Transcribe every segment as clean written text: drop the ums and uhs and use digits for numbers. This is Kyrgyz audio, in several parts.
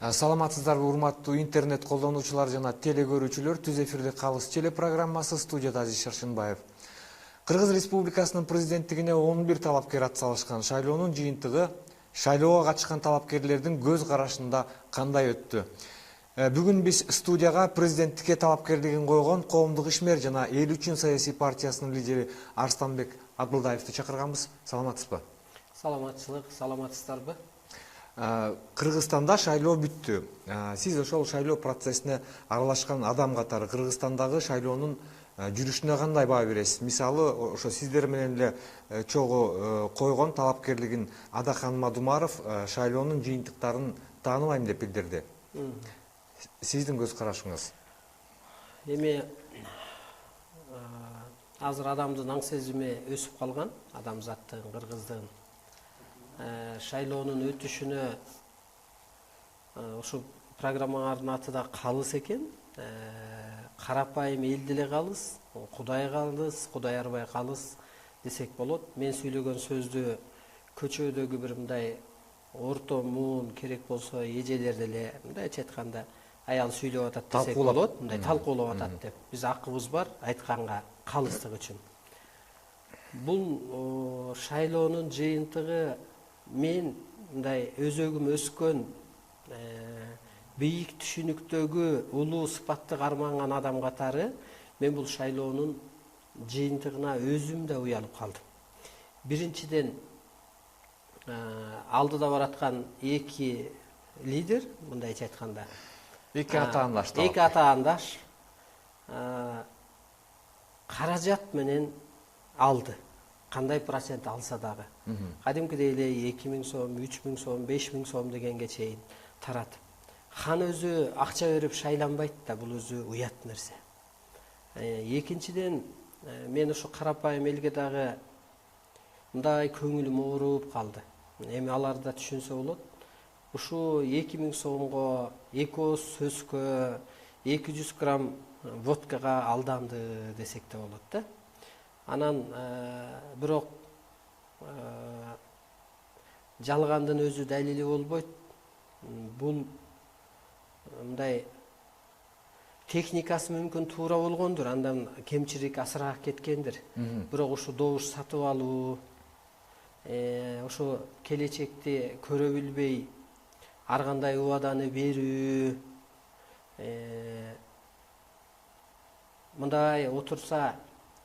Саламатсыздарбы урматтуу интернет колдонуучулар жана теле көрүүчүлөр. Түз эфирде калыс теле программасы, студияда Азиз Шаршынбаев. Кыргыз Республикасынын президенттигине 11 талапкер атсалышкан шайлоонун жыйынтыгы шайлоого катышкан талапкерлердин көз карашында кандай өттү? Бүгүн биз студияга президенттикке талапкерлигин койгон Коомдук ишмер жана Эл үчүн саясий партиясынын лидери Арстанбек Абдылдаевди чакырганбыз. Саламатсызбы? Саламатсыздарбы? Кыргызстанда шайлоо бүттү. Сиз ошол шайлоо процессине аралашкан адам катары Кыргызстандагы шайлоонун жүрүшүнө кандай баа бересиз? Мисалы, ошо сиздер менен эле чогуу койгон талапкерлигин Адахан Мадумаров шайлоонун жыйынтыктарын тааныбайм деп билдирди. Сиздин көз карашыңыз? Эми азыр адамдын аң сезими өсүп калган, адамзаттын, кыргыздын шайлоонун өтүшүнө ошо программаңардын аты да калыс экен. Карапайым эл деле калыс, Кудай калыс, Кудай арбай калыс десек болот. Мен сүйлөгөн сөздү көчөдөгү бир мындай орто муун керек болсо эжелер деле мындайча айтканда аял сүйлөп атат десек болот, мындай талкуулап атат деп. Биз акыбыз бар айтканга калыстык үчүн. Бул шайлоонун жыйынтыгы мен мындай өзөгүм өскөн бийик түшүнүктөгү улуу сыпаттык арманган адам катары мен бул шайлоонун жыйынтыгына өзүм да уялып калдым. Биринчиден, алдыда бараткан эки лидер, мындайча айтканда, Эки атаандаш. Эки атаандаш каражат менен алды. Кандай процент алса дагы. Кадимкидей эле 2000 сом, 3000 сом, 5000 сом дегенге чейин таратып. Хан өзү акча берип шайланбайт да, бул өзү уят нерсе. Экинчиден, мен ошо карапайым элге дагы мындай көңүлүм ооруп калды. Эми алар да түшүнсө болот. Ушу 2000 сомго, 2 ооз сөзгө, 200 грамм водкага алданды десек те болот да. Анан бирок жалгандын өзү далили болбойт. Бул мындай техникасы мүмкүн туура болгондур, андан кемчилик асыраак кеткендир. Бирок ушу добуш сатып алуу, ошо келечекти көрө билбей ар кандай убаданы берүү, мындай отурса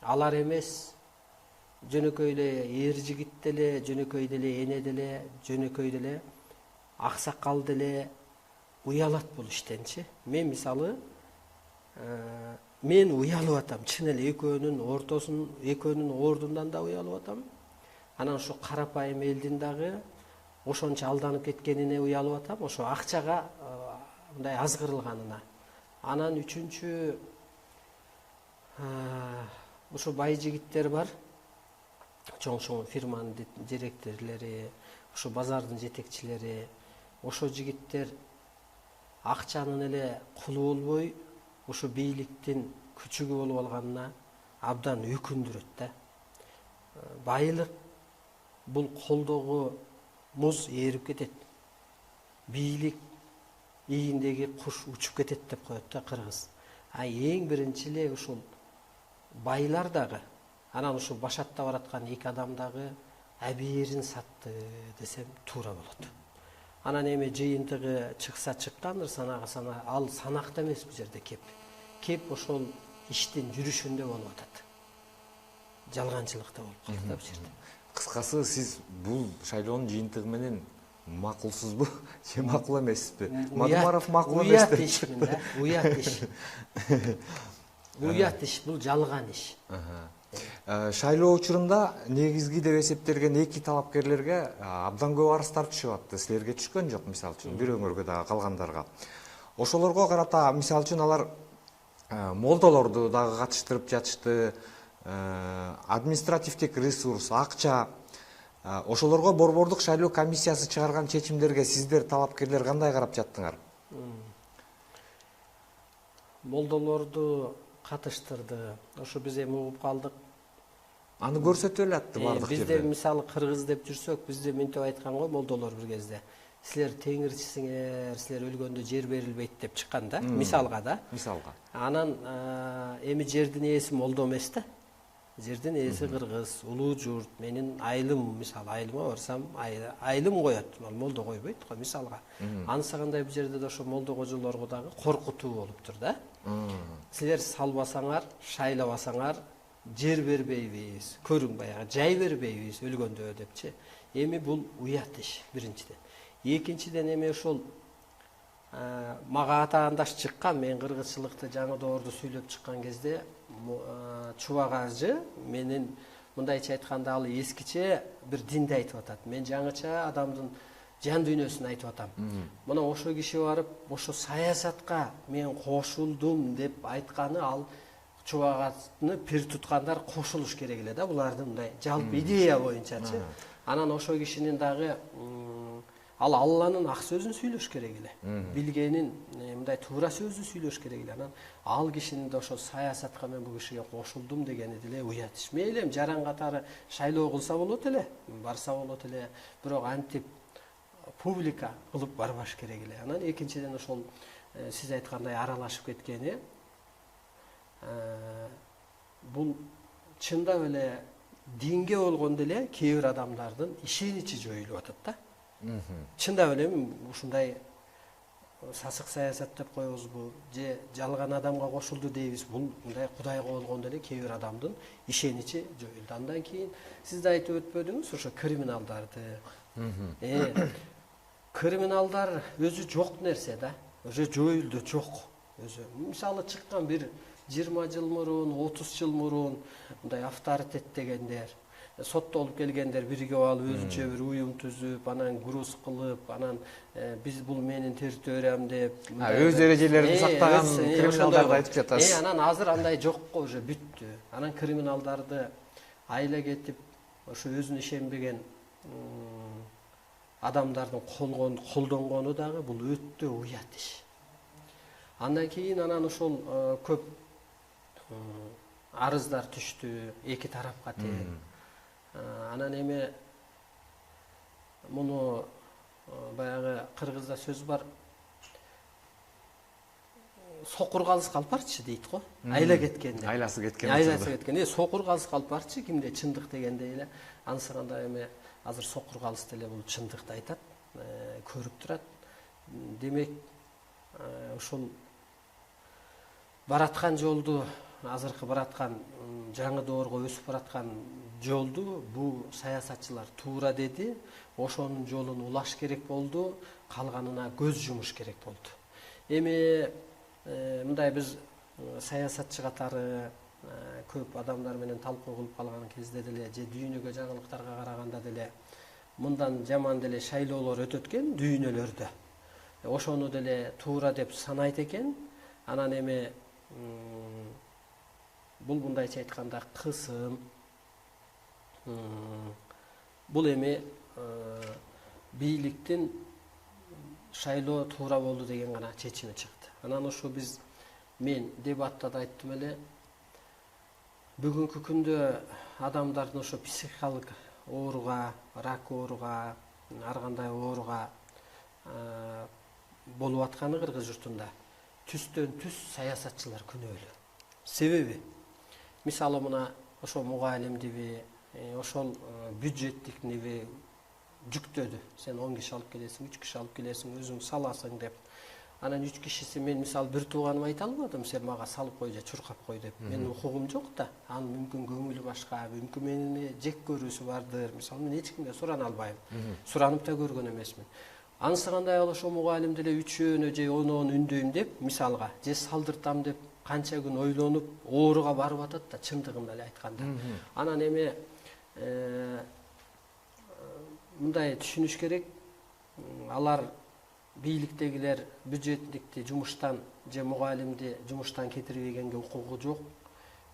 алар эмес, жөнөкөй эле эр жигит деле, жөнөкөй деле эне деле, жөнөкөй деле аксакал деле уялат бул иштенчи. Мен мисалы мен уялып атам, чын эле экөөнүн ортосун, экөөнүн ордундан да уялып атам. Анан ошо карапайым элдин дагы ошончо алданып кеткенине уялып атам, ошо акчага мындай азгырылганына. Анан үчүнчү, ошо бай жигиттер бар, чоң фирманын директорлори, ошо базардын жетекчилери, ошо жигиттер акчанын эле кулу болбой, ошо бийликтин күчүгү болуп алганына абдан өкүндүрөт да. Байлык бул колдогу муз ээрип кетет. Бийлик ийиндеги куш учуп кетет деп коет да кыргыз. Эң биринчи эле ушул байлар дагы, анан ушу башатта бараткан эки адам дагы абийирин сатты десем туура болот. Анан эми жыйынтыгы чыкса чыккандыр, санага сана, ал санакта эмес бул жерде кеп ошол иштин жүрүшүндө болуп атат. Жалганчылыкта болуп калды да бул жерде. Кыскасы, сиз бул шайлоонун жыйынтыгы менен макулсузбу же макул эмессизби? Мадумаров макул эмес деп. Уят ишмин да, уят иш. Уят иш, бул жалган иш. Шайлоо учурунда негизги деп эсептелген эки талапкерлерге абдан көп арыздар түшүп атты. Силерге түшкөн жок, мисалы үчүн, бирөөңөргө дагы калгандарга. Ошолорго карата, мисалы үчүн, алар молдолорду дагы катыштырып жатышты, административдик ресурс, акча. Ошолорго борбордук шайлоо комиссиясы чыгарган чечимдерге сиздер талапкерлер кандай карап жаттыңар? Молдолорду катыштырды. Ошо биз эми угуп калдык. Аны көрсөтө эле атты бардык жерде. Бизде мисалы кыргыз деп жүрсөк, бизде мынтип айткан го молдолор бир кезде. силер теңирчисиңер, силер өлгөндө жер берилбейт деп чыккан да, мисалга да. Мисалга. Анан эми жердин ээси молдо эмес да. Жердин ээси кыргыз, улуу журт, менин айылым, мисалы айылыма барсам, айылым коет, молдо койбойт го мисалга. Анысы кандай бул жерде да ошо молдо кожолорго дагы коркутуу болуптур да. Силер салбасаңар, шайлабасаңар жер бербейбиз, көрүң баягы жай бербейбиз өлгөндө депчи. Эми бул уят иш биринчиден. Экинчиден эми ошол мага атаандаш чыккан, мен кыргызчылыкты жаңы доорду сүйлөп чыккан кезде Чубак ажы менин мындайча айтканда ал эскиче бир динди айтып атат. Мен жаңыча адамдын жан дүйнөсүн айтып атам. Мына ошо киши барып, ошо саясатка мен кошулдум деп айтканы ал Чубакны пир туткандар кошулуш керек эле да, булардын мындай жалпы идея боюнчачы. Анан ошо кишинин дагы ал Алланын ак сөзүн сүйлөш керек эле. Билгенин мындай туура сөздү сүйлөш керек эле. Анан ал кишинин да ошо саясатка мен бул кишиге кошулдум дегени деле уят иш. Мейлем жаран катары шайлоо кылса болот эле, барса болот эле, бирок антип публика кылып барбаш керек эле. Анан экинчиден ошол сиз айткандай аралашып кеткени бул чындап эле динге болгондо эле кээ бир адамдардын ишеничи жоюлуп атат да. Чындап эле ушундай сасык саясат деп коебузбу, же жалган адамга кошулду дейбиз. Бул мындай Кудайга болгондо эле кээ бир адамдын ишеничи жоюлду. Андан кийин сиз да айтып өтпөдүңүз ошо криминалдарды. Криминалдар өзү жок нерсе да. Уже жоюлду, жок. Өзү мисалы чыккан бир 20 жыл мурун, 30 жыл мурун мындай авторитет дегендер, соттолуп келгендер бирге алып өзүнчө бир уюм түзүп, анан груз кылып, анан биз бул менин территориям деп, өз эрежелерин сактаган криминалдарды айтып жатасыз. Анан азыр андай жокко уже бүттү. Анан криминалдарды айла кетип, ошо өзүнө ишенбеген адамдардын колдонгону дагы бул өтө уят иш. Андан кийин анан ошол көп арыздар түштү эки тарапка тең. Анан эми муну баягы кыргызда сөз бар. Сокур калыс калып барчы дейт го. Айла кеткенде. Айласы кеткен. Айласы кеткен. Сокур калыс калып барчы кимде чындык дегенде эле. Анысы кандай эми азыр сокур калыс деле бул чындыкты айтат, көрүп турат. Демек ошол бараткан жолду, азыркы бараткан жаңы доорго өсүп бараткан жолду бул саясатчылар туура деди. Ошонун жолун улаш керек болду, калганына көз жумуш керек болду. Эми мындай биз саясатчы катары көп адамдар менен талкуу кылып калган кезде деле, же дүйнөгө жаңылыктарга караганда деле мындан жаман деле шайлоолор өтөт экен дүйнөлөрдө. Ошону деле туура деп санайт экен. Анан эми бул мындайча айтканда кысым. Бул эми бийликтин шайлоо туура болду деген гана чечими чыкты. Анан ошо мен дебатта да айттым эле. Бүгүнкү күндө адамдардын ошо психикалык ооруга, рак ооруга, ар кандай ооруга болуп атканы кыргыз журтунда түстөн түз саясатчылар күнөөлүү. Себеби мисалы мына ошо мугалимдиби, ошол бюджеттикниби жүктөдү. Сен 10 киши алып келесиң, 3 киши алып келесиң, өзүң саласың деп. Анан 3 кишиси мен мисалы бир тууганым айта албадым, сен мага салып кой же чуркап кой деп. Менин укугум жок да. Анын мүмкүн көңүлү башка, мүмкүн мени жек көрүүсү бардыр. Мисалы мен эч кимге сурана албайм. Суранып да көргөн эмесмин. Анысы кандай ошо мугалим деле 3-өөнө же 10 үндөйм деп, мисалга, же салдыртам деп канча күн ойлонуп, ооруга барып атат да, чындыгын эле айтканда. Анан эми мындай түшүнүш керек, алар бийликтегилер бюджеттикти жумуштан же мугалимди жумуштан кетирбегенге укугу жок.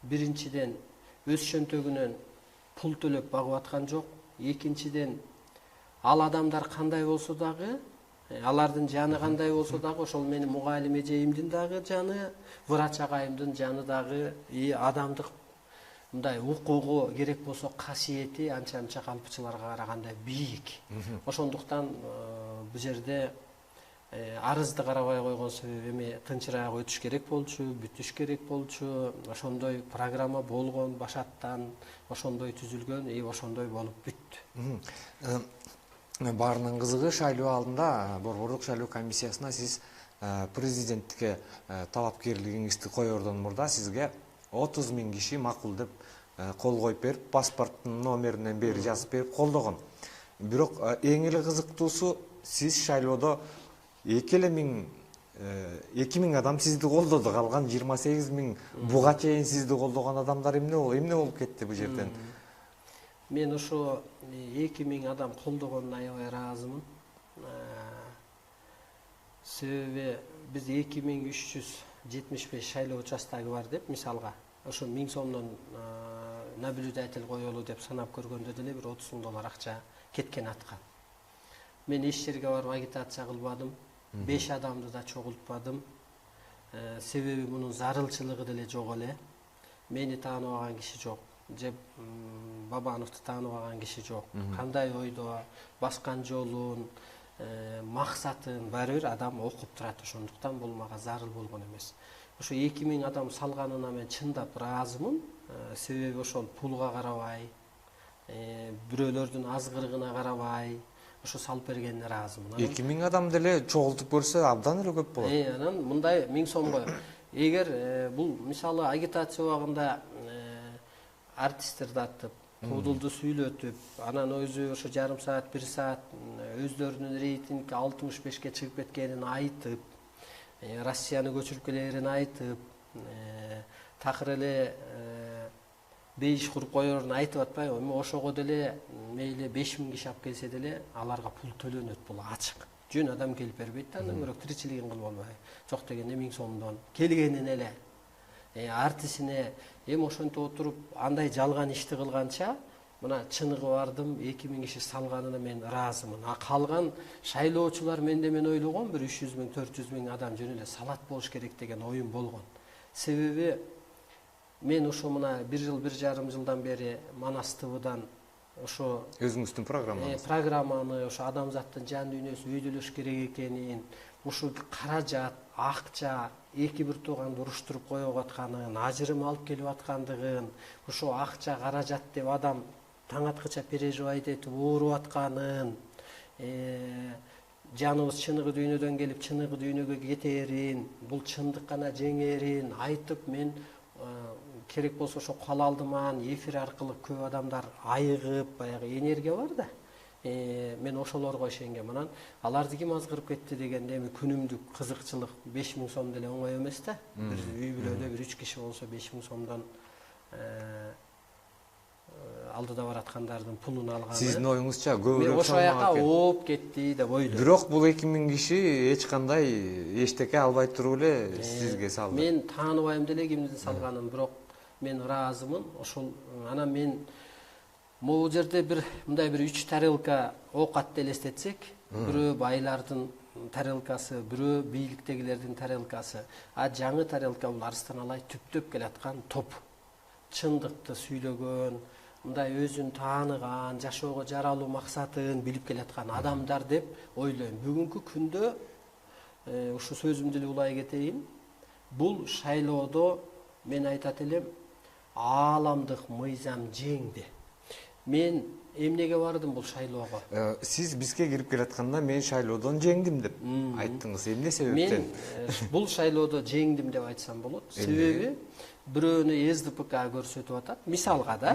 Биринчиден өз чөнтөгүнөн пул төлөп багып аткан жок. Экинчиден ал адамдар кандай болсо дагы, алардын жаны кандай болсо дагы, ошол менин мугалим эжейимдин дагы жаны, врач агайымдын жаны дагы адамдык мындай укугу керек болсо касиети анча-анча калпчыларга караганда бийик. Ошондуктан бул жерде арызды карабай койгон себеби эми тынчыраак өтүш керек болчу, бүтүш керек болчу. Ошондой программа болгон башаттан, ошондой түзүлгөн, ошондой болуп бүттү. Баарынын кызыгы шайлоо алдында Борбордук шайлоо комиссиясына сиз президенттикке талапкерлигиңизди коердон мурда сизге 30 000 киши макул деп кол коюп берип, паспорттун номеринен бери жазып берип колдогон. Бирок эң эле кызыктуусу, сиз шайлоодо 2000 адам сизди колдоду, калган 28 000 буга чейин сизди колдогон адамдар эмне болуп кетти бул жерден? Мен ошо 2000 адам колдогонуна аябай ыраазымын. Себеби биз 2375 шайлоо участогу бар деп, мисалга, ошо 1000 сомдон наблюдатель коелу деп санап көргөндө деле бир 30 000 доллар акча кеткен атка. Мен эч жерге барып агитация кылбадым, 5 адамды да чогултпадым. Себеби мунун зарылчылыгы деле жок эле. Мени тааныбаган киши жок, же Бабановду тааныбаган киши жок. Кандай ойдо, баскан жолун, максатын баары бир адам окуп турат. Ошондуктан бул мага зарыл болгон эмес. Ошо 2000 адам салганына мен чындап ыраазымын. Себеби ошол пулга карабай, бирөөлөрдүн азгырыгына карабай, ошо салып бергенине ыраазымын. 2000 адам деле чогултуп көрсө абдан эле көп болот. Анан мындай 1000 сомго эгер бул мисалы агитация убагында артисттерди аттып, куудулду сүйлөтүп, анан өзү ошо жарым саат, 1 саат өздөрүнүн рейтинг 65ке чыгып кеткенин айтып, Россияны көчүрүп келерин айтып, такыр эле бейиш куруп коерун айтып атпайбы? Эми ошого деле мейли 5000 киши алып келсе деле аларга пул төлөнөт, бул ачык. Жөн адам келип бербейт да, андан бирок тиричилигин кылып албай. Жок дегенде 1000 сомдон келгенин эле артисине эми ошентип отуруп андай жалган ишти кылганча, мына чыныгы бардым, 2000 киши салганына мен ыраазымын. Калган шайлоочулар менде мен ойлогом бир 300 000, 400 000 адам жөн эле салат болуш керек деген оюм болгон. Себеби мен ошо мына 1 жыл, 1,5 жылдан бери Манас ТВдан ошо өзүңүздүн программаны, ошо адамзаттын жан дүйнөсү өйдөлөш керек экенин, ушул каражат, акча, эки бир тууганды уруштуруп коюп атканын, ажырым алып келип аткандыгын, ошо акча, каражат деп адам таң аткыча переживать этип ооруп атканын, жаныбыз чыныгы дүйнөдөн келип чыныгы дүйнөгө кетерин, бул чындык гана жеңерин айтып, мен керек болсо ошо халалдыман эфир аркылуу көп адамдар айыгып, баягы энергия бар да. Мен ошолорго ишенгем. Анан аларды ким азгырып кетти дегенде эми күнүмдүк кызыкчылык 5000 сом деле оңой эмес да. Бир үй бүлөдө бир 3 киши болсо 5000 сомдон алдыда бараткандардын пулун алганы. Сиздин оюңузча көбүрөөк ошо жака ооп кетти деп ойлойм. Бирок бул 2000 киши эч кандай эчтеке албай туруп эле сизге салды. Мен тааныбайм деле кимдин салганын, бирок мен ыраазымын. Ошол анан мен могу жерде бир мындай бир 3 тарелка оокатты элестетсек, бирөө байлардын тарелкасы, бирөө бийликтегилердин тарелкасы, жаңы тарелка бул Арыстан Алай түптөп келаткан топ. Чындыкты сүйлөгөн, мындай өзүн тааныган, жашоого жаралуу максатын билип келаткан адамдар деп ойлойм. Бүгүнкү күндө ушу сөзүмдү эле улай кетейин. Бул шайлоодо мен айтат элем, ааламдык мыйзам жеңди. Мен эмнеге бардым бул шайлоого? Сиз бизге кирип келатканда мен шайлоодон жеңдим деп айттыңыз. Эмне себептен? Мен бул шайлоодо жеңдим деп айтсам болот. Себеби бирөөнү СДПК көрсөтүп атат, мисалга да,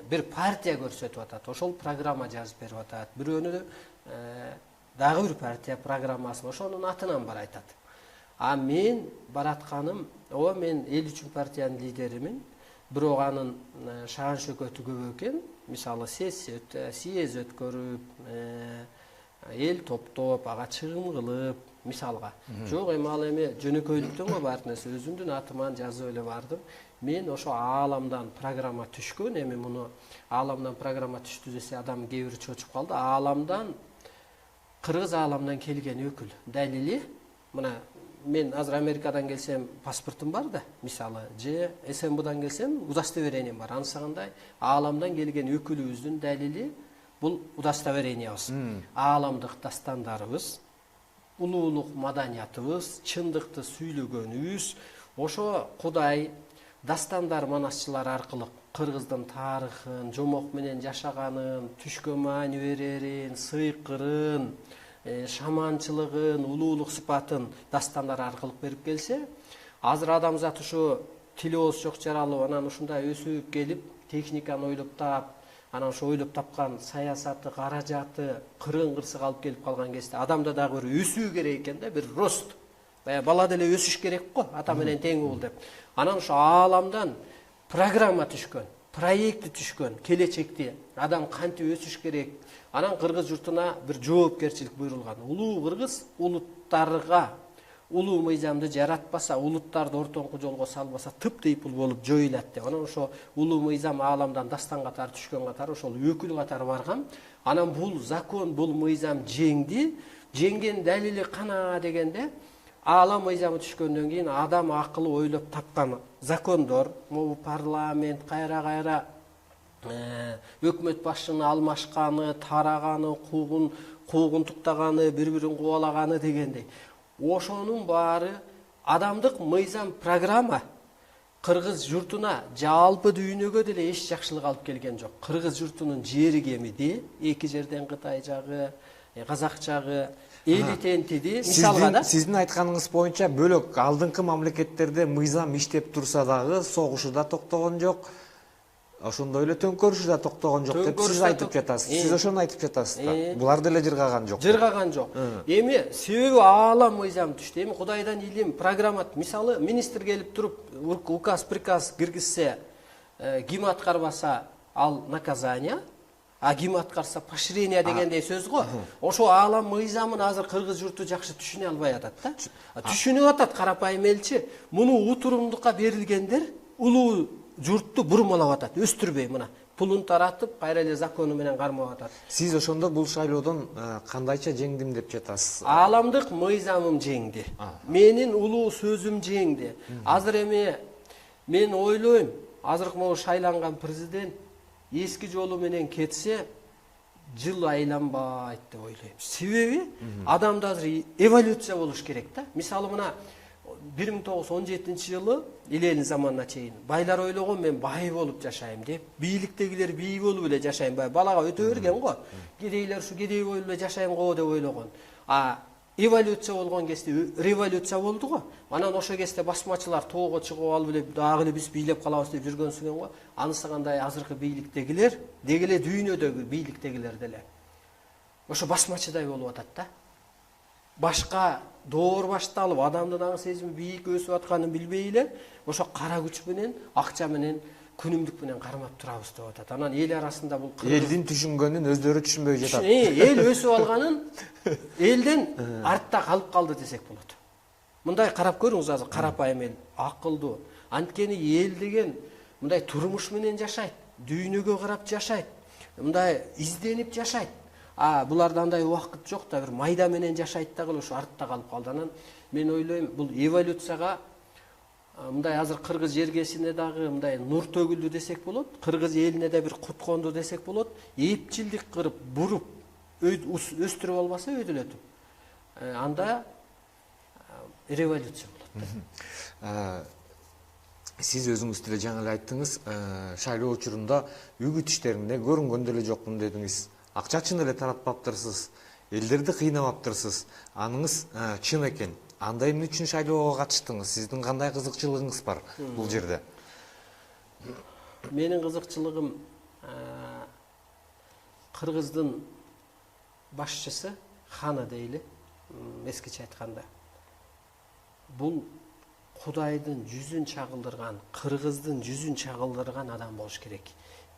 бир партия көрсөтүп атат, ошол программа жазып берип атат. Бирөөнү дагы бир партия программасын ошонун атынан бар айтат. А мен баратканым, мен эл үчүн партиянын лидеримин. Бирок анын шаан шөкөтү көп экен. Мисалы съезд өткөрүп, эл топтоп, ага чыгым кылып, мисалга. Жок, эми ал эми жөнөкөйлүктөн го бар нерсе, өзүмдүн атыман жазып эле бардым. Мен ошо ааламдан программа түшкөн, эми муну ааламдан программа түштү десе адам кээ бир чочуп калды. Ааламдан, кыргыз ааламдан келген өкүл. Далили, мына мен азыр Америкадан келсем паспортум бар да, мисалы, же СМБдан келсем удостоверением бар. Анысы кандай? Ааламдан келген өкүлүбүздүн далили бул удостоверениябыз, ааламдык дастандарыбыз, улуулук маданиятыбыз, чындыкты сүйлөгөнүбүз. Ошо Кудай дастандар манасчылар аркылуу кыргыздын тарыхын, жомок менен жашаганын, түшкө маани берерин, сыйкырын, шаманчылыгын, улуулук сыпатын дастандар аркылуу берип келсе, азыр адамзат ушу тили ооз жок жаралып, анан ушундай өсүп келип, техниканы ойлоп таап, анан ошо ойлоп тапкан саясаты, каражаты кырын-кырсык алып келип калган кезде адамда дагы бир өсүү керек экен да, бир рост. Баягы бала деле өсүш керек го, ата менен тең бол деп. Анан ошо ааламдан программа түшкөн, проекти түшкөн, келечекте адам кантип өсүш керек. Анан кыргыз журтуна бир жоопкерчилик буйрулган. Улуу кыргыз улуттарга улуу мыйзамды жаратпаса, улуттарды ортоңку жолго салбаса, тыптыйпыл болуп жоюлат деп. Анан ошо улуу мыйзам ааламдан дастан катары түшкөн катары ошол өкүл катары баргам. Анан бул закон, бул мыйзам жеңди. Жеңген далили кана дегенде, аалам мыйзамы түшкөндөн кийин адам акылы ойлоп тапкан закондор, могу парламент кайра өкмөт башчыны алмашканы, тараганы, куугунтуктаганы, бири-бирин кубалаганы дегендей. Ошонун баары адамдык мыйзам программа кыргыз журтуна жалпы дүйнөгө деле эч жакшылык алып келген жок. Кыргыз журтунун жери кемиди, эки жерден Кытай жагы, Казак жагы эли тентиди. Мисалга да сиздин айтканыңыз боюнча бөлөк алдыңкы мамлекеттерде мыйзам иштеп турса дагы согушу да токтогон жок. Ошондой эле төңкөрүшү да токтогон жок деп сиз айтып жатасыз. Сиз ошону айтып жатасыз да. Булар деле жыргаган жок. Жыргаган жок. Эми себеби аалам мыйзам түштү. Эми Кудайдан илим, программа, мисалы министр келип туруп указ, приказ киргизсе, ким аткарбаса ал наказание, а ким аткарса поощрение дегендей сөз го. Ошо аалам мыйзамын азыр кыргыз журту жакшы түшүнө албай атат да. Түшүнүп атат карапайым элчи. Муну утурумдукка берилгендер улуу журтту бурмалап атат, өстүрбөй мына. Пулун таратып, кайра эле закону менен кармап атат. Сиз ошондо бул шайлоодон кандайча жеңдим деп жатасыз? Ааламдык мыйзамым жеңди. Менин улуу сөзүм жеңди. Азыр эми мен ойлойм, азыркы могу шайланган президент эски жолу менен кетсе, жыл айланбайт деп ойлойм. Себеби адамда азыр эволюция болуш керек да. Мисалы мына 1917 жылы Иленин заманына чейин байлар ойлогон мен бай болуп жашайм деп, бийликтегилер бий болуп эле жашайм, балага өтө берген го. Кедейлер ушу кедей болуп эле жашайм го деп ойлогон. Эволюция болгон кезде революция болду го. Анан ошо кезде басмачылар тоого чыгып алып эле дагы эле биз бийлеп калабыз деп жүргөнсүгөн го. Анысы кандай азыркы бийликтегилер, дегеле дүйнөдөгү бийликтегилер деле ошо басмачыдай болуп атат да. Башка доор башталып, адамдын аң сезими бийик өсүп атканын билбей эле, ошо кара күч менен, акча менен, күнүмдүк менен кармап турабыз деп атат. Анан эл арасында бул элдин түшүнгөнүн өздөрү түшүнбөй жатат. Эл өсүп алганын элден артта калып калды десек болот. Мындай карап көрүңүз, азыр карапайым эл, акылдуу. Анткени эл деген мындай турмуш менен жашайт, дүйнөгө карап жашайт, мындай изденип жашайт. Буларда андай убакыт жок да, бир майда менен жашайт дагы ошо артта калып калды. Анан мен ойлойм, бул эволюцияга мындай азыр кыргыз жергесине дагы мындай нур төгүлдү десек болот, кыргыз элине да бир кут конду десек болот. Эпчилдик кырып, буруп, өстүрүп албаса өйдөлөтүп, анда революция болот. Сиз өзүңүз деле жаңы эле айттыңыз, шайлоо учурунда үгүт иштеринде көрүнгөн деле жокмун дедиңиз. Акча чын эле таратпаптырсыз, элдерди кыйнабаптырсыз. Аныңыз чын экен. Анда эмне үчүн шайлоого катыштыңыз? Сиздин кандай кызыкчылыгыңыз бар бул жерде? Менин кызыкчылыгым кыргыздын башчысы, ханы дейли, эскиче айтканда. Бул Кудайдын жүзүн чагылдырган, кыргыздын жүзүн чагылдырган адам болуш керек.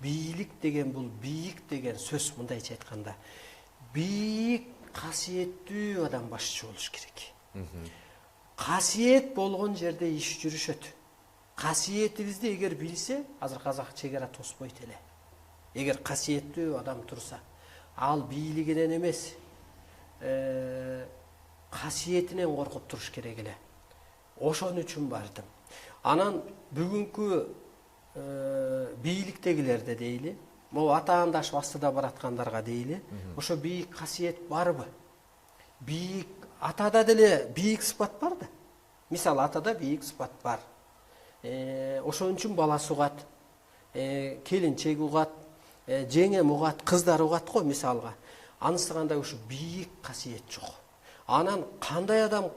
Бийлик деген бул бийик деген сөз, мындайча айтканда. Бийик, касиеттүү адам башчы болуш керек. Касиет болгон жерде иш жүрүшөт. Касиетибизди эгер билсе, азыр казак чегара тоспойт эле. Эгер касиеттүү адам турса, ал бийлигинен эмес, касиетинен коркуп туруш керек эле. Ошон үчүн бардым. Анан бүгүнкү бийликтегилерде дейли, могу атаандашып астыда бараткандарга дейли, ошо бийик касиет барбы? Бийик атада деле бийик сыпат бар да. Мисалы атада бийик сыпат бар. Ошон үчүн баласы угат, келинчек угат, жеңем угат, кыздар угат го мисалга. Анысы кандай ушу бийик касиет жок. Анан кандай адам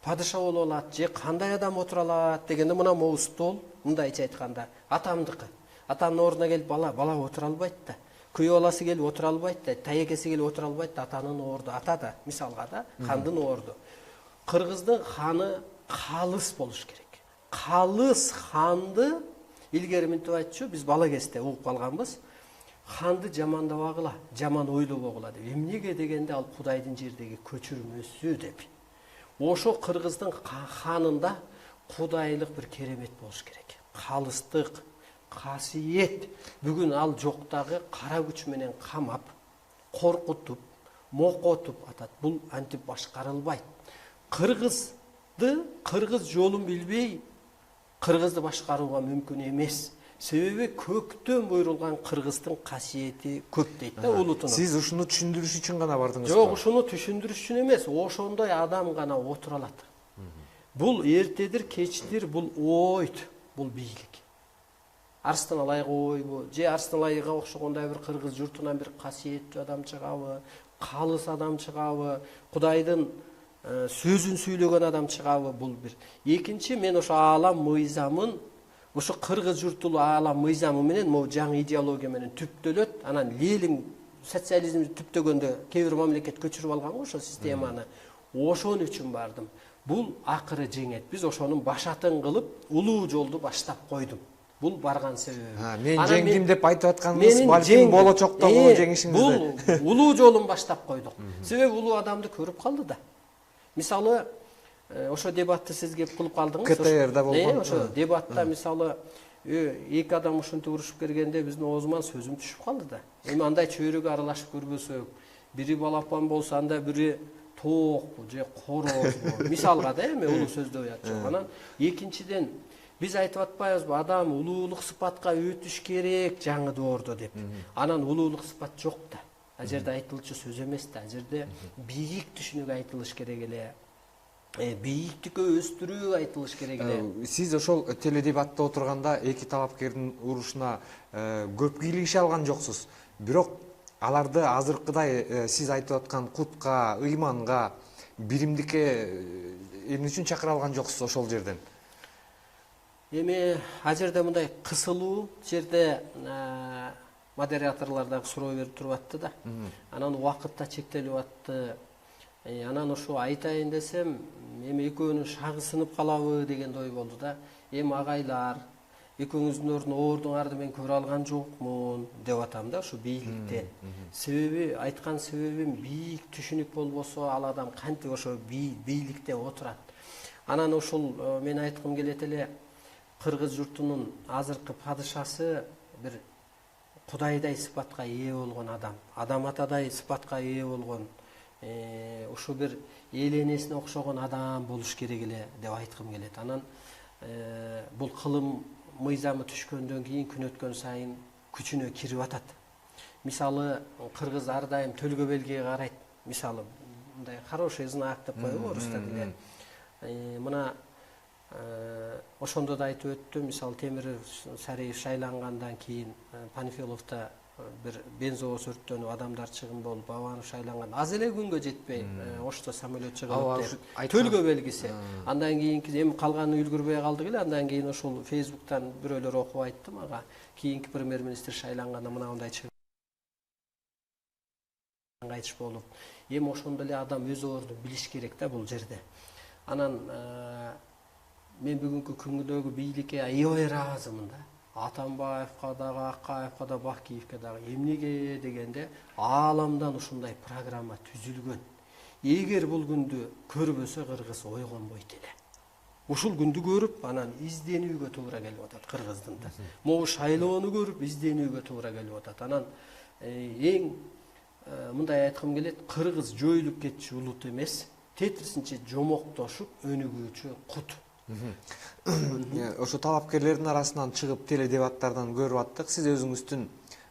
падыша боло алат же кандай адам отура алат дегенде мына могу стол, мындайча айтканда атамдыкы. Атанын ордуна келип бала отура албайт да. Күйөө баласы келип отура албайт да, таекеси келип отура албайт да, атанын орду, атада мисалга да, хандын орду. Кыргыздын ханы калыс болуш керек. Калыс ханды илгери мынтип айтчу, биз бала кезде угуп калганбыз. Ханды жамандабагыла, жаман ойлобогула деп. Эмнеге дегенде ал Кудайдын жердеги көчүрмөсү деп. Ошо кыргыздын ханында кудайлык бир керемет болуш керек. Калыстык, касиет. Бүгүн ал жок дагы кара күч менен камап, коркутуп, мокотуп атат. Бул антип башкарылбайт. Кыргыз жолун билбей кыргызды башкарууга мүмкүн эмес. Себеби көктөн буйрулган кыргыздын касиети көп дейт да улутунун. Сиз ушуну түшүндүрүш үчүн гана бардыңызбы? Жок, ушуну түшүндүрүш үчүн эмес, ошондой адам гана отура алат. Бул эртедир, кечтир, бул ойт, бул бийлик. Арстан алайга ойбу, же Арстан алайга окшогондой бир кыргыз журтунан бир касиеттүү адам чыгабы, калыс адам чыгабы, Кудайдын сөзүн сүйлөгөн адам чыгабы, бул бир. Экинчи, мен ошо аалам мыйзамын, ошо кыргыз журтулуу аалам мыйзамы менен могу жаңы идеология менен түптөлөт. Анан Ленин социализмди түптөгөндө кээ бир мамлекет көчүрүп алган го ошо системаны. Ошон үчүн бардым. Бул акыры жеңет. Биз ошонун башатын кылып, улуу жолду баштап койдум. Бул барган себеби. Мен жеңдим деп айтып атканыңыз балким болочоктогу жеңишиңизде. Бул улуу жолун баштап койдук. Себеби улуу адамды көрүп калды да. Мисалы, ошо дебатты сиз кеп кылып калдыңыз. КТРда болгон. Ошо дебатта мисалы эки адам ушинтип урушуп кергенде биздин оозуман сөзүм түшүп калды да. Эми андай чөйрөгө аралашып көрбөсөк, бири балапан болсо анда бири тоокпу же корозбу. Мисалга да эми улуу сөздө уят жок. Анан экинчиден биз айтып атпайбызбы, адам улуулук сыпатка өтүш керек жаңы доордо деп. Анан улуулук сыпат жок да. Ал жерде айтылчу сөз эмес да. Ал жерде бийик түшүнүк айтылыш керек эле. Бийиктикке өстүрүү айтылыш керек эле. Сиз ошол теледебатта отурганда эки талапкердин урушуна көп кийлигише алган жоксуз. Бирок аларды азыркыдай сиз айтып аткан кутка, ыйманга, биримдикке эмне үчүн чакыра алган жоксуз ошол жерден? Эми ал жерде мындай кысылуу жерде модераторлор дагы суроо берип туруп атты да. Анан убакыт да чектелип атты. Анан ошо айтайын десем, эми экөөнүн шагы сынып калабы деген ой болду да. Эми агайлар, экөөңүздүн ордуңарды мен көрө алган жокмун деп атам да ошо бийликте. Себеби айткан себебим бийик түшүнүк болбосо ал адам кантип ошо бийликте отурат. Анан ошол мен айткым келет эле, кыргыз журтунун азыркы падышасы бир Кудайдай сыпатка ээ болгон адам, адам атадай сыпатка ээ болгон, ошо бир эл энесине окшогон адам болуш керек эле деп айткым келет. Анан бул кылым мыйзамы түшкөндөн кийин күн өткөн сайын күчүнө кирип атат. Мисалы кыргыз ар дайым төлгө белгиге карайт. Мисалы мындай хороший знак деп коебу орустар деле. Мына ошондо да айтып өттүм. Мисалы Темир Сариев шайлангандан кийин Панфиловдо бир бензовоз өрттөнүп адамдар чыгым болуп, Бабанов шайланган аз эле күнгө жетпей Ошто самолет чыгып деп төлгө белгиси. Андан кийинки эми калганы үлгүрбөй калдык эле. Андан кийин ошол Фейсбуктан бирөөлөр окуп айтты мага. Кийинки премьер-министр шайланганда мындай чыгып айтыш болуп. Эми ошондо эле адам өз ордун билиш керек да бул жерде. Анан мен бүгүнкү күндөгү бийликке аябай ыраазымын да. Атамбаевка дагы, Акаевка да, Бакиевке дагы. Эмнеге дегенде ааламдан ушундай программа түзүлгөн. Эгер бул күндү көрбөсө кыргыз ойгонбойт эле. Ушул күндү көрүп, анан изденүүгө туура келип атат кыргыздын да. Могу шайлоону көрүп, изденүүгө туура келип атат. Анан эң мындай айткым келет, кыргыз жоюлуп кетчү улут эмес, тетирисинче жомоктошуп өнүгүүчү кут. Ошо талапкерлердин арасынан чыгып теледебаттардан көрүп аттык. Сиз өзүңүздүн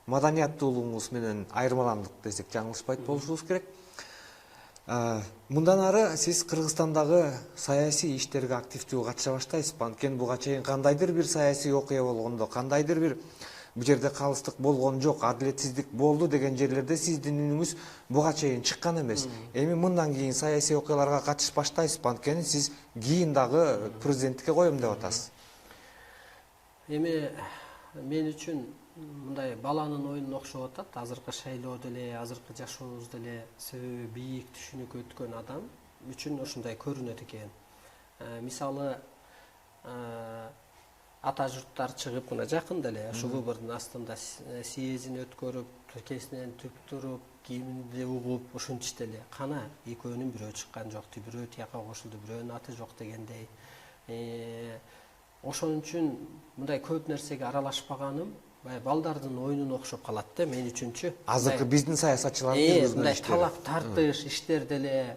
маданияттуулугуңуз менен айырмаландык десек жаңылышпайт болушубуз керек. Мындан ары сиз Кыргызстандагы саясий иштерге активдүү катыша баштайсызбы? Анткени буга чейин кандайдыр бир саясий окуя болгондо, кандайдыр бир бу жерде калыстык болгон жок, адилетсиздик болду деген жерлерде сиздин үнүңүз буга чейин чыккан эмес. Эми мындан кийин саясий окуяларга катышып баштайсызбы? Анткени сиз кийин дагы президенттикке коем деп атасыз. Эми мен үчүн мындай баланын оюнуна окшоп атат. Азыркы шайлоо деле, азыркы жашообуз деле себеби бийик түшүнүккө өткөн адам үчүн ушундай көрүнөт экен. Мисалы ата журттар чыгып мына жакында эле ушу выбордун астында съездин өткөрүп, тилкесинен түп туруп, кийимди угуп, ушинтиштей эле. Кана экөөнүн бирөө чыккан жок, бирөө тияка кошулду, бирөөнүн аты жок дегендей. Ошон үчүн мындай көп нерсеге аралашпаганым балдардын оюнуна окшоп калат да мен үчүнчү. Азыркы биздин саясатчылардын жүргүзгөн мындай иштери. талап тартыш иштер деле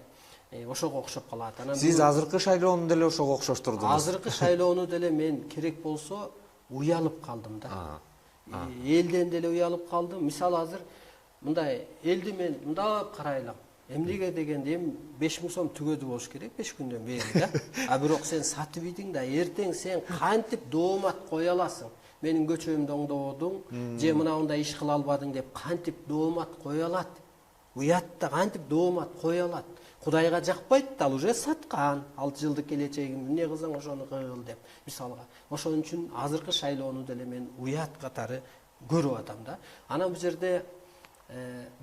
ошого окшоп калат. Сиз азыркы шайлоону деле ошого окшоштурдуңуз. Азыркы шайлоону деле мен керек болсо уялып калдым да. Элден деле уялып калдым. Мисалы азыр мындай элди мен мындап карайлам. Эмнеге дегенде эми 5000 сом түгөдү болуш керек 5 күндөн бери да. Бирок сен сатып ийдиң да, эртең сен кантип доомат кое аласың? Менин көчөмдү оңдободуң, же мындай иш кыла албадың деп кантип доомат кое алат? Уятта кантип доомат кое алат? Кудайга жакпайт да, ал уже саткан. 6 жылдык келечегим эмне кылсаң ошону кыл деп. Мисалга, ошон үчүн азыркы шайлоону деле мен уят катары көрүп атам да. Анан бул жерде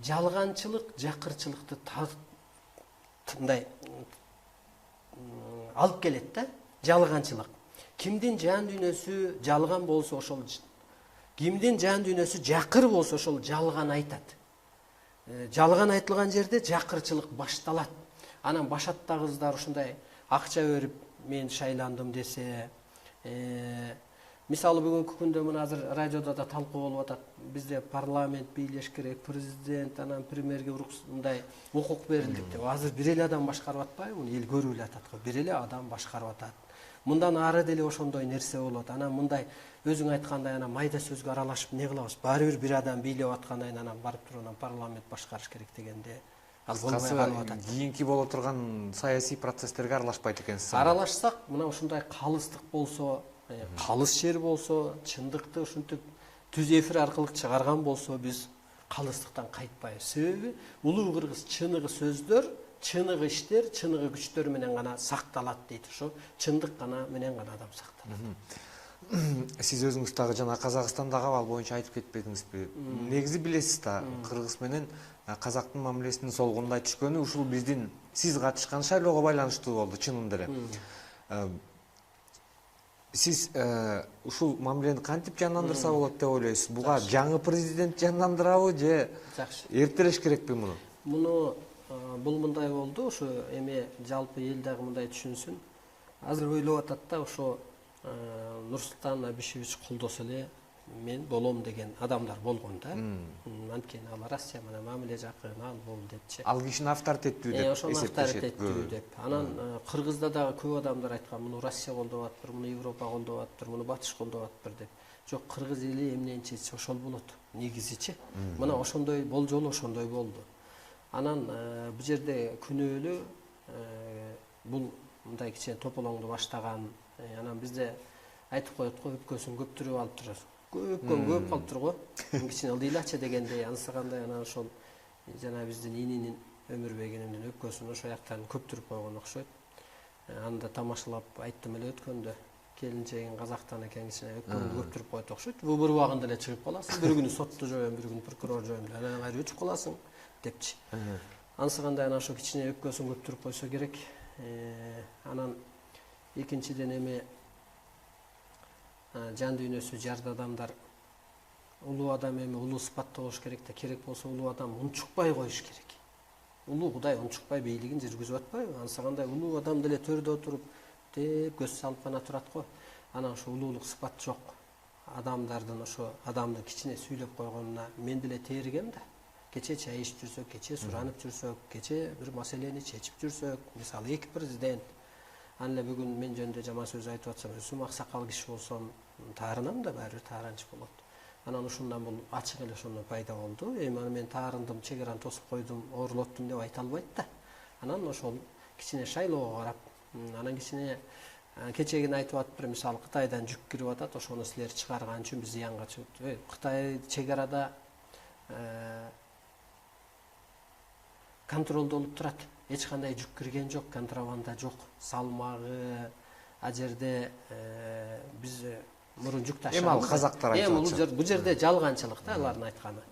жалганчылык, жакырчылыкты мындай алып келет да. Жалганчылык. Кимдин жан дүйнөсү жалган болсо ошол, кимдин жан дүйнөсү жакыр болсо ошол жалган айтат. Жалган айтылган жерде жакырчылык башталат. Анан башатта кыздар ушундай акча берип мен шайландым десе, мисалы бүгүнкү күндө мына азыр радиодо да талкуу болуп атат. Бизде парламент бийлеш керек, президент, анан премьерге мындай укук берилдик деп. Азыр бир эле адам башкарып атпайбы? Муну эл көрүп эле атат го. Бир эле адам башкарып атат. Мындан ары деле ошондой нерсе болот. Анан мындай өзүң айткандай анан майда сөзгө аралашып не кылабыз? Баары бир адам бийлеп аткандан анан барып туруп анан парламент башкарыш керек дегенде ал болбой калып атат. Кийинки боло турган саясий процесстерге аралашпайт экенсиз. Аралашсак, мына ушундай калыстык болсо, калыс жер болсо, чындыкты ушинтип түз эфир аркылуу чыгарган болсо биз калыстыктан кайтпайбыз. Себеби улуу кыргыз чыныгы сөздөр, чыныгы иштер, чыныгы күчтөр менен гана сакталат дейт. Ошо чындык гана менен гана адам сакталат. Сиз өзүңүз дагы жана Казакстандагы абал боюнча айтып кетпедиңизби? Негизи билесиз да, кыргыз менен казактын мамилесинин солгундай түшкөнү ушул биздин сиз катышкан шайлоого байланыштуу болду чынында эле. Сиз ушул мамилени кантип жандандырса болот деп ойлойсуз? Буга жаңы президент жандандырабы же эртелеш керекпи муну? Муну бул мындай болду, ошо эми жалпы эл дагы мындай түшүнсүн. Азыр ойлоп атат да, ошо Нурсултан Абишевич колдосо эле мен болом деген адамдар болгон да. Анткени ал Россия менен мамиле жакын, ал бул депчи. Ал кишини авторитеттүү деп эсептешет. Авторитеттүү деп. Анан Кыргызда дагы көп адамдар айткан, муну Россия колдоп атыптыр, муну Европа колдоп атыптыр, муну Батыш колдоп атыптыр деп. Жок, кыргыз эли эмнени чечсе ошол болот. Негизичи. Мына ошондой болжол ошондой болду. Анан бул жерде күнөөлүү бул мындай кичине тополоңду баштаган. Анан бизде айтып коет го, өпкөсүн көптүрүп алып турат. Көпкөн көп калып тур го. Кичине ылдыйлачы дегендей, ансыгандай анан ошол жана биздин ининин Өмүрбегинин өпкөсүн ошо жактан көптүрүп койгон окшойт. Анда тамашалап айттым эле өткөндө. Келинчегин казактан экен, кичине өпкөңдү көптүрүп койт окшойт. Бул бир убагында эле чыгып каласың. Бир күнү сотту жоюм, бир күнү прокурор жоюм, анан кайра өчүп каласың депчи. Ансыгандай анан ошо кичине өпкөсүн көптүрүп койсо керек. Анан экинчиден эми жан дүйнөсү жарды адамдар, улуу адам эми улуу сыпатта болуш керек да, керек болсо улуу адам унчукпай коюш керек. Улуу Кудай унчукпай бийлигин жүргүзүп атпайбы? Ансыгандай улуу адам деле төрдө отуруп деп көз салып гана турат го. Анан ошо улуулук сыпат жок. Адамдардын ошо адамдын кичине сүйлөп койгонуна мен деле тээригем да. Кече чай ичип жүрсөк, кече суранып жүрсөк, кече бир маселени чечип жүрсөк, мисалы эки президент. Ан эле бүгүн мен жөнүндө жаман сөз айтып атсам, өзүм аксакал киши болсом, таарынам да, баары бир тааранчы болот. Анан ушундан бул ачык эле ошондон пайда болду. Эми аны мен таарындым, чек араны тосуп койдум, оорулоттум деп айта албайт да. Анан ошол кичине шайлоого карап, анан кичине кечегин айтып атыптыр, мисалы Кытайдан жүк кирип атат, ошону силер чыгарган үчүн биз зыянга чыгып. Кытай чек арада контролдолуп турат. Эч кандай жүк кирген жок, контрабанда жок, салмагы а жерде биз мурун жүк ташыган. Эми ал казактар айтып атышат. Бул жерде жалганчылык да алардын айтканы.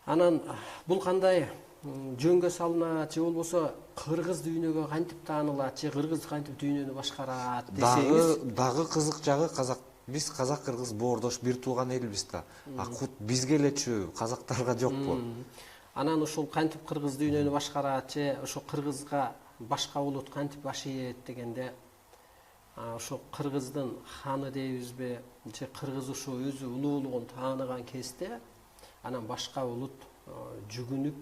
Анан бул кандай жөнгө салынат же болбосо кыргыз дүйнөгө кантип таанылат же кыргыз кантип дүйнөнү башкарат десеңиз, дагы кызык жагы биз казак кыргыз боордош бир тууган элбиз да. Кут бизге элечү, казактарга жокпу? Анан ушул кантип кыргыз дүйнөнү башкарат же ошо кыргызга башка улут кантип башыйт дегенде, ошо кыргыздын ханы дейбизби же кыргыз ушу өзү улуулугун тааныган кезде анан башка улут жүгүнүп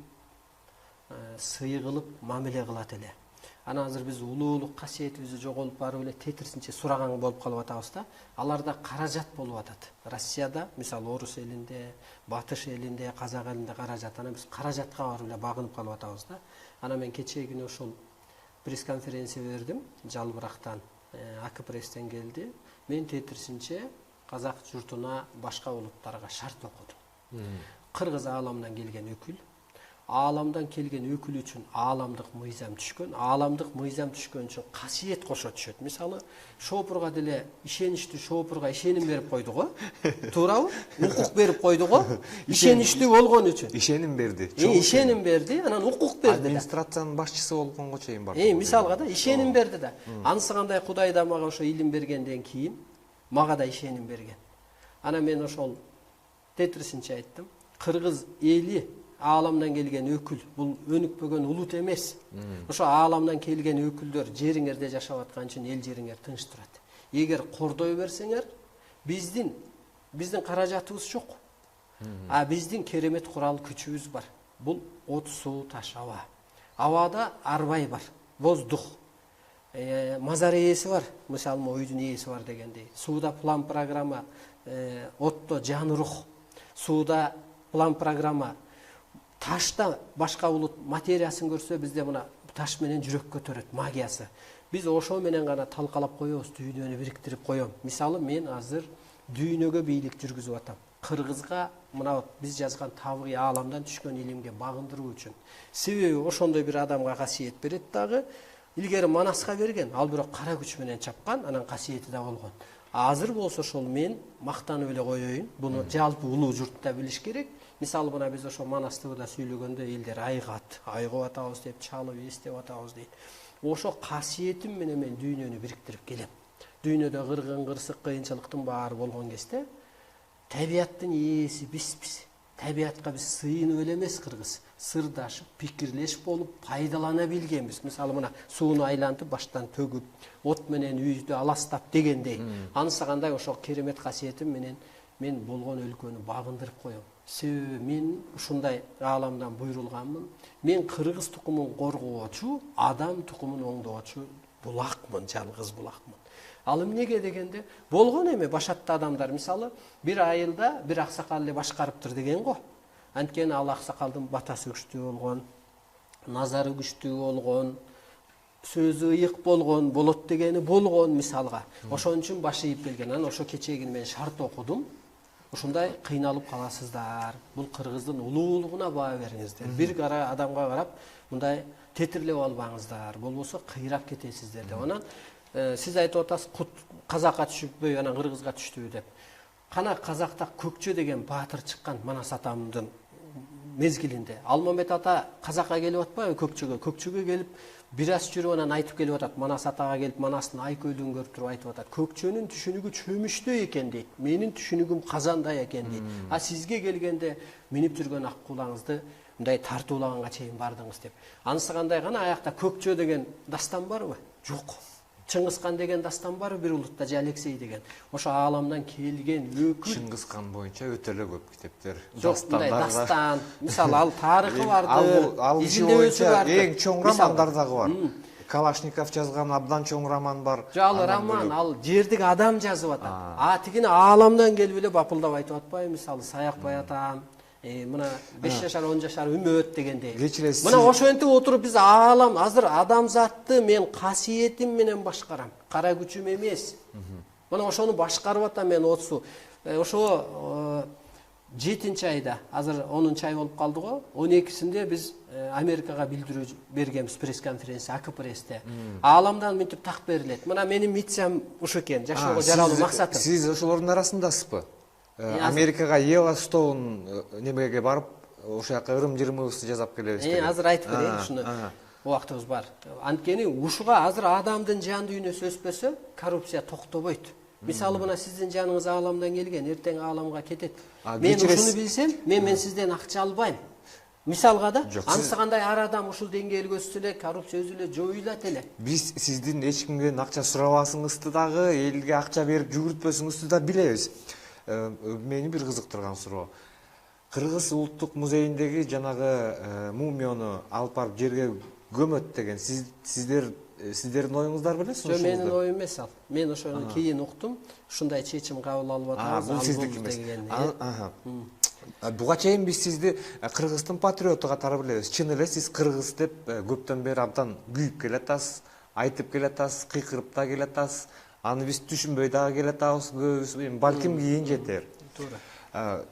сый кылып мамиле кылат эле. Анан азыр биз улуулук касиетибизди жоголуп барып эле тетирсинче сураган болуп калып атабыз да. Аларда каражат болуп атат. Россияда, мисалы орус элинде, батыш элинде, казак элинде каражат. Анан биз каражатка барып эле багынып калып атабыз да. Анан мен кечээ күнү ошол пресс-конференция бердим, Жалбырактан, АК-пресстен келди. Мен тетирсинче казак журтуна, башка улуттарга шарт окудум. Кыргыз ааламдан келген өкүл, ааламдан келген өкүл үчүн ааламдык мыйзам түшкөн, ааламдык мыйзам түшкөн үчүн касиет кошо түшөт. Мисалы, шоопурга деле ишеничтүү шоопурга ишеним берип койду го. Туурабы? Укук берип койду го. Ишеничтүү болгон үчүн. Ишеним берди. Ишеним берди, анан укук берди. Администрациянын башчысы болгонго чейин бар. Мисалга да ишеним берди да. Анысы кандай Кудай да мага ошо илим бергенден кийин мага да ишеним берген. Анан мен ошол тетирсинче айттым. Кыргыз эли ааламдан келген өкүл, бул өнүкпөгөн улут эмес. Ошо ааламдан келген өкүлдөр жериңерде жашап аткан үчүн эл жериңер тынч турат. Эгер кордой берсеңер, биздин каражатыбыз жок. Биздин керемет курал күчүбүз бар. Бул от, суу, таш, аба. Абада арбай бар, воздух. Мазар ээси бар, мисалы ойдун ээси бар дегендей. Сууда план программа, отто жан рух. Сууда план программа. Ташта башка улут материясын көрсө, бизде мына таш менен жүрөк көтөрөт, магиясы. Биз ошо менен гана талкалап коебуз, дүйнөнү бириктирип коем. Мисалы, мен азыр дүйнөгө бийлик жүргүзүп атам. Кыргызга мына биз жазган табыгый ааламдан түшкөн илимге багындыруу үчүн. Себеби ошондой бир адамга касиет берет дагы. Илгери Манаска берген, ал бирок кара күч менен чапкан, анан касиети да болгон. Азыр болсо ошол мен мактанып эле коеюн. Буну жалпы улуу журтта билиш керек. Мисалы, мына биз ошо Манастыбыда сүйлөгөндө элдер айгат, айгып атабыз деп, чалып эстеп атабыз дейт. Ошо касиетим менен мен дүйнөнү бириктирип келем. Дүйнөдө кыргын, кырсык, кыйынчылыктын баары болгон кезде табияттын ээси биз. Табиятка биз сыйынып эле эмес кыргыз, сырдашып, пикирлешип болуп, пайдалана билгенбиз. Мисалы, мына сууну айлантып, баштан төгүп, от менен үйдү аластап дегендей. Анысы кандай ошо керемет касиетим менен мен болгон өлкөнү багындырып коем. Себеби мен ушундай ааламдан буйрулганмын. Мен кыргыз тукумун коргоочу, адам тукумун оңдоочу булакмын, жалгыз булакмын. Ал эмнеге дегенде, болгон эми башатты адамдар, мисалы, бир айылда бир аксакал эле башкарыптыр деген го. Анткени ал аксакалдын батасы күчтүү болгон, назары күчтүү болгон, сөзү ыйык болгон, болот дегени болгон мисалга. Ошон үчүн башыйып келген. Анан ошо кечеги мен шарт окудум. Ушундай кыйналып каласыздар. Бул кыргыздын улуулугуна баа бериңиздер. Бир кара адамга карап, мындай тетирлеп албаңыздар, болбосо кыйрап кетесиздер деп. Анан сиз айтып атасыз, казакка түшүппөй, анан кыргызга түштүбү деп. Кана казакта Көкчө деген баатыр чыккан Манас атамдын мезгилинде. Алмамбет ата казакка келип атпайбы Көкчөгө? Көкчөгө келип бир аз жүрүп анан айтып келип атат. Манас атага келип Манастын айкөлүгүн көрүп туруп айтып атат. Көкчөнүн түшүнүгү чөмүчтөй экен дейт. Менин түшүнүгүм казандай экен дейт. Сизге келгенде минип жүргөн ак кулаңызды мындай тартуулаганга чейин бардыңыз деп. Анысы кандай гана аякта Көкчө деген дастан барбы? Жок. Чыңгызхан деген дастан бар бир улутта, же Алексей деген. Ошо ааламдан келген өкүл. Чыңгызхан боюнча өтө эле көп китептер, дастандар бар. Дастан, мисалы ал тарыхы бардыр, ал боюнча эң чоң романдар дагы бар. Калашников жазган абдан чоң роман бар. Ал роман, ал жердик адам жазып атат. Тигини ааламдан келип эле бапылдап айтып атпайбы, мисалы Саякбай атам, мына 5 жашар 10 жашар үмөт дегендей. Мына ошентип отуруп биз аалам, азыр адамзатты мен касиетим менен башкарам, кара күчүм эмес. Мына ошону башкарып атам мен отсу. Ошо 7-айда, азыр 10-ай болуп калды го. 12-синде биз Америкага билдирүү бергенбиз, пресс-конференция АКПРСте. Ааламдан мынтип так берилет. Мына менин миссиям ушу экен, жашоого жаралуу максатым. Сиз ошолордун арасындасызбы? Америкага Йеллоустоун немеге барып, ошол жака ырым-жырымыбызды жасап келебиз деген. Азыр айтып берейин ушуну. Убактыбыз бар. Анткени ушуга азыр адамдын жан дүйнөсү өспөсө, коррупция токтобойт. Мисалы мына сиздин жаныңыз ааламдан келген, эртең ааламга кетет. Мен ушуну билсем, мен сизден акча албайм. Мисалга да, анысы кандай ар адам ушул деңгээлге өссө эле коррупция өзү эле жоюлат эле. Биз сиздин эч кимден акча сурабасыңызды дагы, элге акча берип жүгүртпөсүңүздү да билебиз. Мени бир кызыктырган суроо. Кыргыз улуттук музейиндеги жанагы мумияны алып барып жерге көмөт деген сиздердин оюңуздар беле? Жок, менин оюм эмес ал. Мен ошону кийин уктум. Ушундай чечим кабыл алып атабыз. Бул сиздики эмес. Буга чейин биз сизди Кыргыздын патриоту катары билебиз. Чын эле сиз кыргыз деп көптөн бери абдан күйүп келатасыз, айтып келатасыз, кыйкырып да келатасыз. Аны биз түшүнбөй дагы келатабыз, көбүбүз, балким кийин жетер. Туура.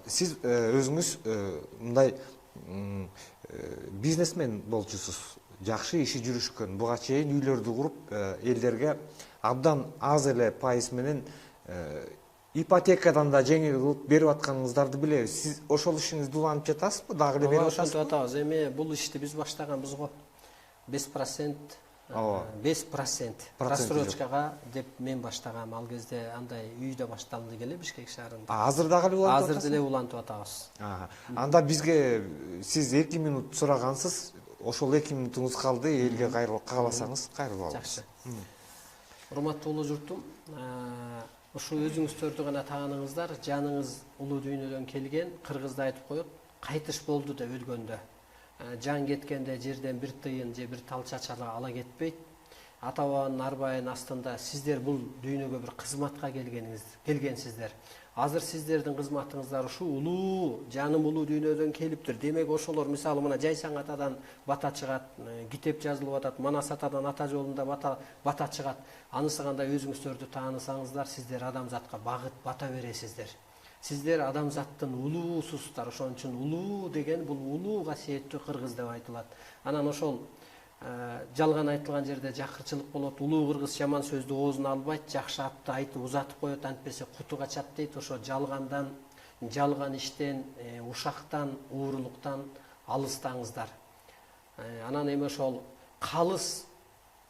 Сиз өзүңүз мындай бизнесмен болчусуз. Жакшы иши жүрүшкөн. Буга чейин үйлөрдү куруп, элдерге абдан аз эле пайыз менен ипотекадан да жеңил кылып берип атканыңыздарды билебиз. Сиз ошол ишиңизди улантып жатасызбы? Дагы эле берип атасызбы? Ошентип атабыз. Эми бул ишти биз баштаганбыз го. 5% рассрочкага деп мен баштагам. Ал кезде андай үйдө башталды келе Бишкек шаарында. Азыр дагы эле улантып атасызбы? Азыр деле улантып атабыз. Анда бизге сиз 2 минут сурагансыз. Ошол 2 минутуңуз калды, элге кааласаңыз кайрылып алабыз. Жакшы. Урматтуу журтум, ушу өзүңүздөрдү гана тааныңыздар, жаныңыз улуу дүйнөдөн келген, кыргызда айтып коет, кайтыш болду деп өлгөндө. Жан кеткенде жерден бир тыйын же бир тал чачалы ала кетпейт. Ата бабанын арбайын астында сиздер бул дүйнөгө бир кызматка келгенсиздер. Азыр сиздердин кызматыңыздар ушу улуу, жаным улуу дүйнөдөн келиптир. Демек ошолор мисалы мына Жайсаң атадан бата чыгат, китеп жазылып атат, Манас атадан ата жолунда бата чыгат. Анысы кандай өзүңүздөрдү таанысаңыздар, сиздер адамзатка багыт бата бересиздер. Сиздер адамзаттын улуусуздар. Ошон үчүн улуу деген бул улуу касиеттүү кыргыз деп айтылат. Анан ошол жалган айтылган жерде жакырчылык болот. Улуу кыргыз жаман сөздү оозуна албайт, жакшы атты айтып узатып коет, антпесе куту качат дейт. Ошо жалгандан, жалган иштен, ушактан, уурулуктан алыстаңыздар. Анан эми ошол калыс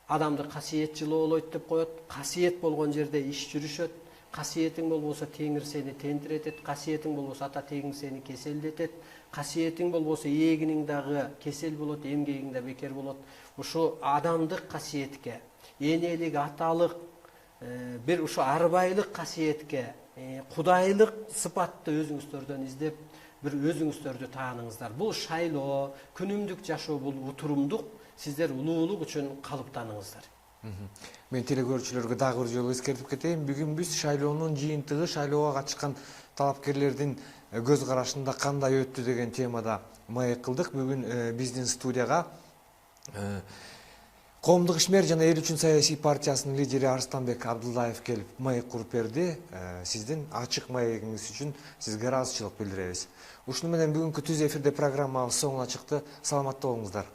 адамды касиет жылоолойт деп коет. Касиет болгон жерде иш жүрүшөт. Касиетиң болбосо Теңир сени тентиретет, касиетиң болбосо ата тегиң сени кеселдетет, касиетиң болбосо эгиниң дагы кесел болот, эмгегиң да бекер болот. Ушу адамдык касиетке, энелик, аталык, бир ушу арбайлык касиетке, кудайлык сыпатты өзүңүздөрдөн издеп, бир өзүңүздөрдү тааныңыздар. Бул шайлоо, күнүмдүк жашоо, бул утурумдук, сиздер улуулук үчүн калыптаныңыздар. Мен телекөрүүчүлөргө дагы бир жолу эскертип кетейин. Бүгүн биз шайлоонун жыйынтыгы, шайлоого катышкан талапкерлердин көз карашында кандай өттү деген темада маек кылдык. Бүгүн биздин студияга Коомдук ишмер жана эл үчүн саясий партиясынын лидери Арстанбек Абдуллаев келип маек куруп берди. Сиздин ачык маегиңиз үчүн сизге ыраазычылык билдиребиз. Ушуну менен бүгүнкү түз эфирде программабыз соңуна чыкты. Саламатта болуңуздар.